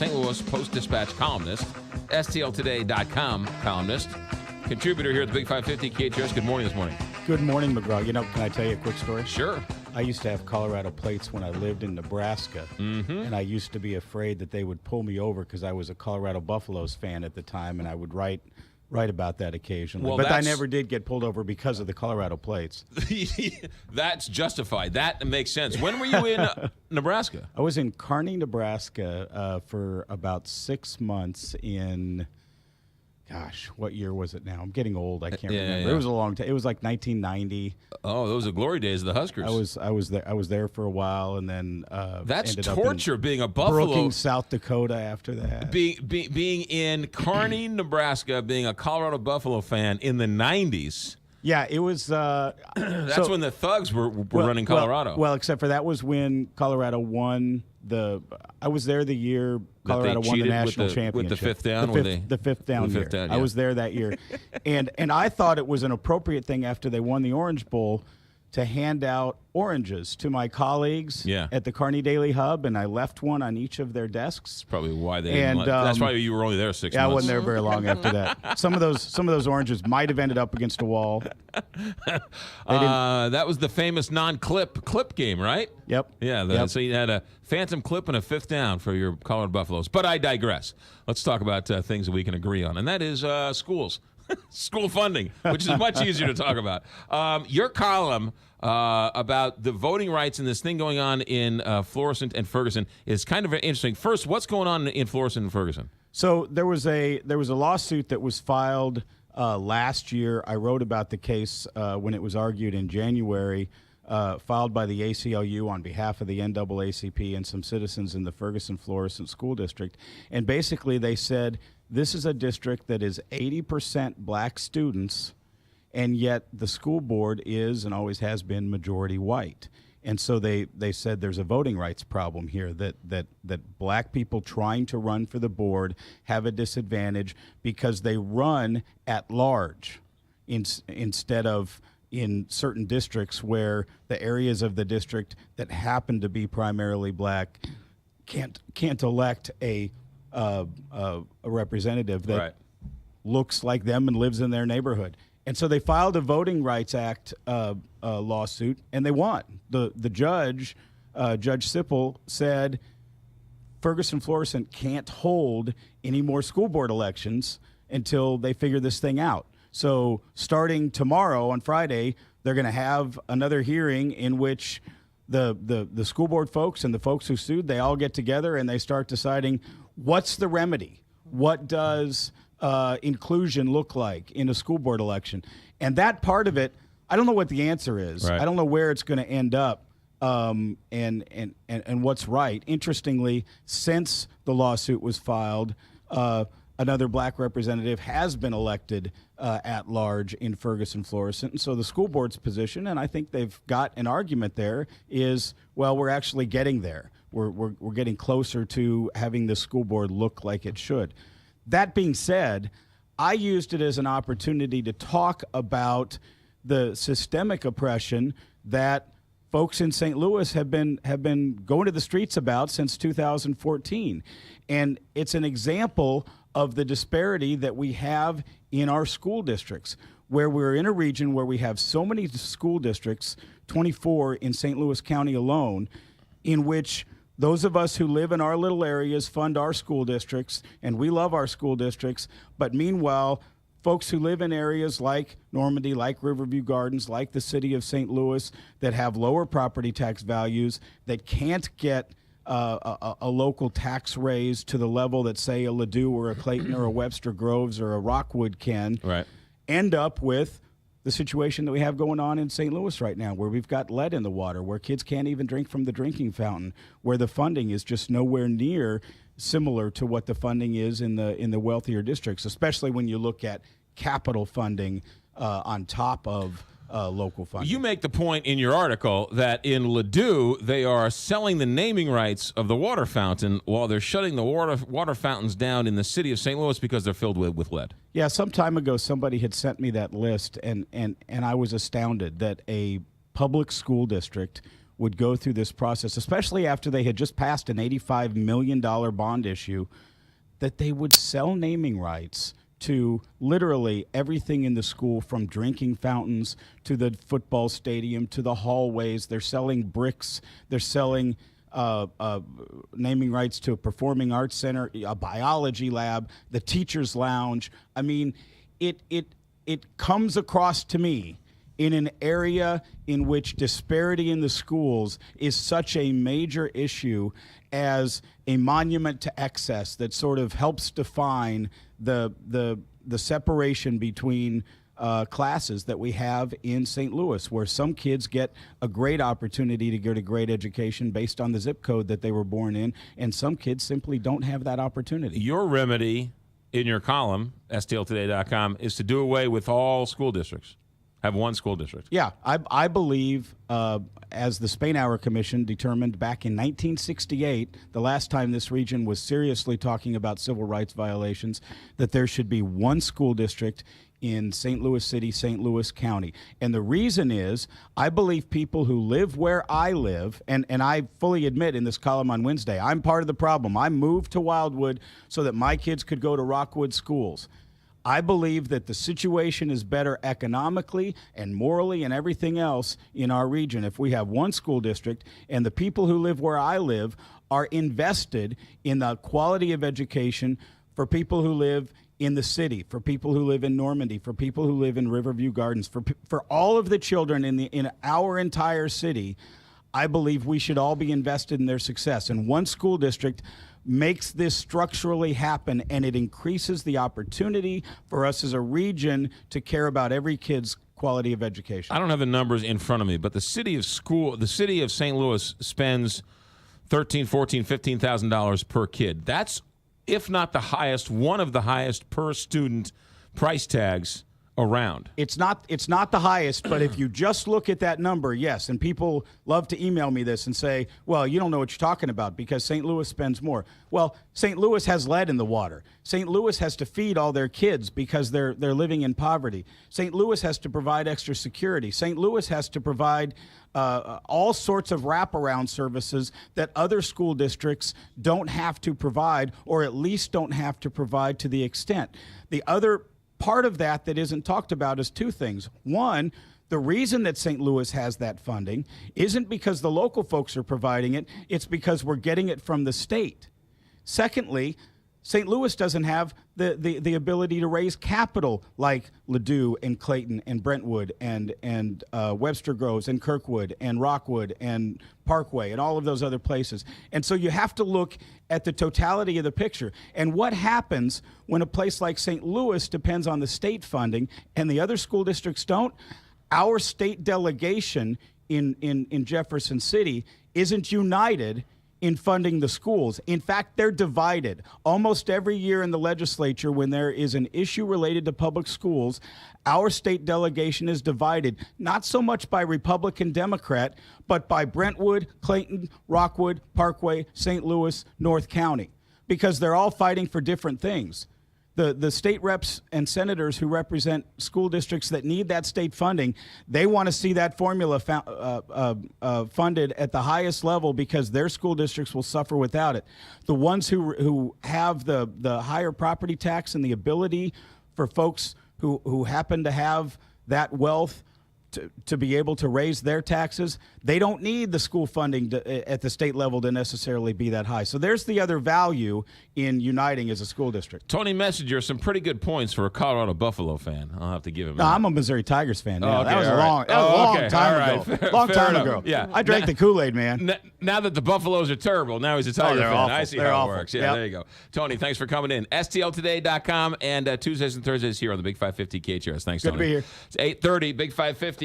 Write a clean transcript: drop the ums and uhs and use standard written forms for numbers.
St. Louis Post-Dispatch columnist, STLtoday.com columnist, contributor here at the Big 550 KHS. Good morning this morning. Good morning, McGraw. You know, can I tell you a quick story? Sure. I used to have Colorado plates when I lived in Nebraska, and I used to be afraid that they would pull me over because I was a Colorado Buffaloes fan at the time, and I would write about that occasionally. Well, but I never did get pulled over because of the Colorado plates. That's justified. That makes sense. When were you in Nebraska? I was in Kearney, Nebraska for about 6 months in... Gosh, what year was it now? I'm getting old. I can't remember. Yeah. It was a long time. It was like 1990. Oh, those are the glory days of the Huskers. I was there for a while, and then that's ended torture. Up in being a Buffalo, Brookings, South Dakota. After that, being in Kearney, Nebraska, being a Colorado Buffalo fan in the 90s. Yeah, it was. That's when the Thugs were running Colorado. Well, except for that was when Colorado won I was there the year Colorado won the national championship with the fifth down. The fifth down year. I was there that year, and I thought it was an appropriate thing after they won the Orange Bowl to hand out oranges to my colleagues at the Kearney Daily Hub, and I left one on each of their desks. That's probably why they didn't that's why you were only there 6 months. Yeah, I wasn't there very long after that. Some of those oranges might have ended up against a wall. That was the famous clip game, right? Yep. Yeah, so you had a phantom clip and a fifth down for your Colorado Buffaloes. But I digress. Let's talk about things that we can agree on, and that is schools. School funding, which is much easier to talk about. Your column about the voting rights and this thing going on in Florissant and Ferguson is kind of interesting. First, what's going on in Florissant and Ferguson? So there was a lawsuit that was filed last year. I wrote about the case when it was argued in January, filed by the ACLU on behalf of the NAACP and some citizens in the Ferguson-Florissant School District. And basically they said, this is a district that is 80% black students, and yet the school board is and always has been majority white. And so they said there's a voting rights problem here, that black people trying to run for the board have a disadvantage because they run at large instead of in certain districts where the areas of the district that happen to be primarily black can't elect a representative that looks like them and lives in their neighborhood. And so they filed a Voting Rights Act lawsuit, and they won. The judge, Judge Sipple, said Ferguson-Florissant can't hold any more school board elections until they figure this thing out. So starting tomorrow on Friday, they're going to have another hearing in which the school board folks and the folks who sued, they all get together and they start deciding what's the remedy. What does inclusion look like in a school board election? And that part of it, I don't know what the answer is. Right. I don't know where it's going to end up and what's right. Interestingly, since the lawsuit was filed, another black representative has been elected at large in Ferguson-Florissant. And so the school board's position, and I think they've got an argument there, is, well, we're actually getting there. We're getting closer to having the school board look like it should. That being said, I used it as an opportunity to talk about the systemic oppression that folks in St. Louis have been going to the streets about since 2014. And it's an example of the disparity that we have in our school districts, where we're in a region where we have so many school districts, 24 in St. Louis County alone, in which those of us who live in our little areas fund our school districts, and we love our school districts. But meanwhile, folks who live in areas like Normandy, like Riverview Gardens, like the city of St. Louis, that have lower property tax values, that can't get a local tax raise to the level that, say, a Ladue or a Clayton or a Webster Groves or a Rockwood can, end up with the situation that we have going on in St. Louis right now, where we've got lead in the water, where kids can't even drink from the drinking fountain, where the funding is just nowhere near similar to what the funding is in the wealthier districts, especially when you look at capital funding on top of local funding. You make the point in your article that in Ladue, they are selling the naming rights of the water fountain while they're shutting the water fountains down in the city of St. Louis because they're filled with lead. Yeah, some time ago, somebody had sent me that list, and I was astounded that a public school district would go through this process, especially after they had just passed an $85 million bond issue, that they would sell naming rights to literally everything in the school, from drinking fountains to the football stadium to the hallways. They're selling bricks. They're selling naming rights to a performing arts center, a biology lab, the teacher's lounge. I mean, it comes across to me in an area in which disparity in the schools is such a major issue as a monument to excess that sort of helps define the separation between classes that we have in St. Louis, where some kids get a great opportunity to get a great education based on the zip code that they were born in, and some kids simply don't have that opportunity. Your remedy in your column, stltoday.com, is to do away with all school districts. Have one school district. Yeah, I believe, as the Spainhour Commission determined back in 1968, the last time this region was seriously talking about civil rights violations, that there should be one school district in St. Louis City, St. Louis County. And the reason is, I believe people who live where I live, and I fully admit in this column on Wednesday, I'm part of the problem. I moved to Wildwood so that my kids could go to Rockwood schools. I believe that the situation is better economically and morally and everything else in our region if we have one school district, and the people who live where I live are invested in the quality of education for people who live in the city, for people who live in Normandy, for people who live in Riverview Gardens, for all of the children in our entire city. I believe we should all be invested in their success. And one school district makes this structurally happen, and it increases the opportunity for us as a region to care about every kid's quality of education. I don't have the numbers in front of me, but the city of St. Louis spends $13,000, $14,000, $15,000 per kid. That's, if not the highest, one of the highest per student price tags around. It's not the highest, but if you just look at that number, yes. And people love to email me this and say, well, you don't know what you're talking about because St. Louis spends more. Well, St. Louis has lead in the water. St. Louis has to feed all their kids because they're living in poverty. St. Louis has to provide extra security. St. Louis has to provide all sorts of wraparound services that other school districts don't have to provide, or at least don't have to provide to the extent. The other part of that isn't talked about is two things. One, the reason that St. Louis has that funding isn't because the local folks are providing it, it's because we're getting it from the state. Secondly, St. Louis doesn't have the ability to raise capital like Ladue and Clayton and Brentwood and Webster Groves and Kirkwood and Rockwood and Parkway and all of those other places. And so you have to look at the totality of the picture. And what happens when a place like St. Louis depends on the state funding and the other school districts don't? Our state delegation in Jefferson City isn't united in funding the schools. In fact, they're divided. Almost every year in the legislature, when there is an issue related to public schools, our state delegation is divided, not so much by Republican, Democrat, but by Brentwood, Clayton, Rockwood, Parkway, St. Louis, North County, because they're all fighting for different things. The state reps and senators who represent school districts that need that state funding, they want to see that formula funded at the highest level because their school districts will suffer without it. The ones who have the higher property tax and the ability for folks who happen to have that wealth to be able to raise their taxes, they don't need the school funding at the state level to necessarily be that high. So there's the other value in uniting as a school district. Tony Messenger, some pretty good points for a Colorado Buffalo fan. I'll have to give him that. No, I'm a Missouri Tigers fan. Oh, okay, that was a long time ago. Long time ago. Yeah. I drank the Kool-Aid, man. Now that the Buffaloes are terrible, now he's a Tiger fan. Awful. I see they're how awful. it works. Yeah, There you go. Tony, thanks for coming in. STLtoday.com and Tuesdays and Thursdays here on the Big 550 KHRS. Thanks, Tony. Good to be here. It's 8:30, Big 550.